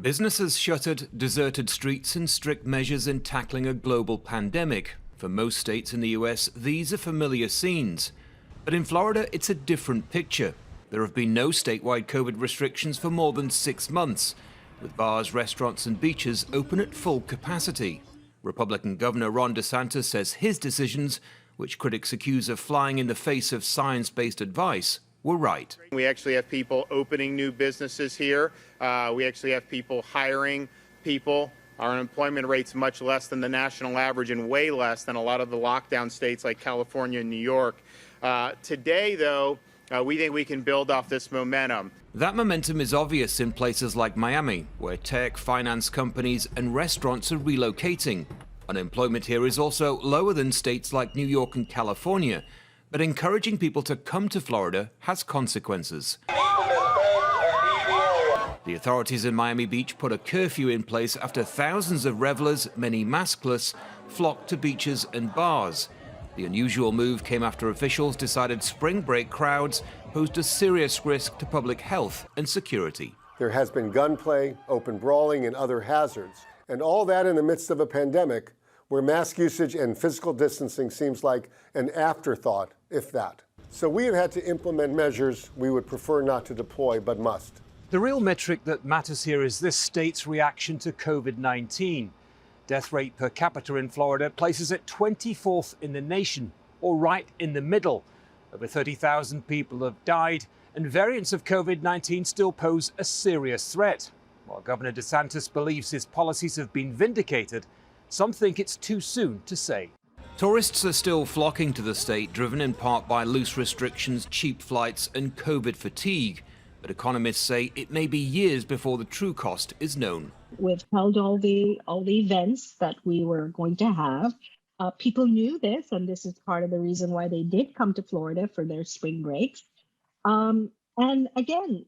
Businesses shuttered, deserted streets and strict measures in tackling a global pandemic. For most states in the US, these are familiar scenes. But in Florida, it's a different picture. There have been no statewide COVID restrictions for more than 6 months, with bars, restaurants and beaches open at full capacity. Republican Governor Ron DeSantis says his decisions, which critics accuse of flying in the face of science-based advice, were right. We actually have people opening new businesses here. We actually have people hiring people. Our unemployment rate's much less than the national average and way less than a lot of the lockdown states like California and New York. Today, though, we think we can build off this momentum. That momentum is obvious in places like Miami, where tech, finance companies and restaurants are relocating. Unemployment here is also lower than states like New York and California, but encouraging people to come to Florida has consequences. The authorities in Miami Beach put a curfew in place after thousands of revelers, many maskless, flocked to beaches and bars. The unusual move came after officials decided spring break crowds posed a serious risk to public health and security. There has been gunplay, open brawling, and other hazards, and all that in the midst of a pandemic where mask usage and physical distancing seems like an afterthought, if that. So we have had to implement measures we would prefer not to deploy, but must. The real metric that matters here is this state's reaction to COVID-19. Death rate per capita in Florida places it 24th in the nation, or right in the middle. Over 30,000 people have died, and variants of COVID-19 still pose a serious threat. While Governor DeSantis believes his policies have been vindicated, some think it's too soon to say. Tourists are still flocking to the state, driven in part by loose restrictions, cheap flights and COVID fatigue. But economists say it may be years before the true cost is known. We've held all the events that we were going to have. People knew this, and this is part of the reason why they did come to Florida for their spring breaks. And again,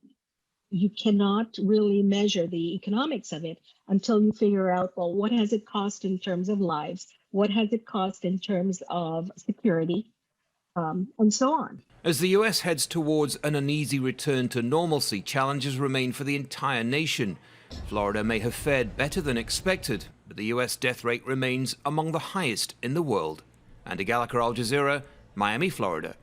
you cannot really measure the economics of it until you figure out, well, what has it cost in terms of lives? What has it cost in terms of security? And so on. As the US heads towards an uneasy return to normalcy, challenges remain for the entire nation. Florida may have fared better than expected, but the US death rate remains among the highest in the world. Andy Gallacher, Al Jazeera, Miami, Florida.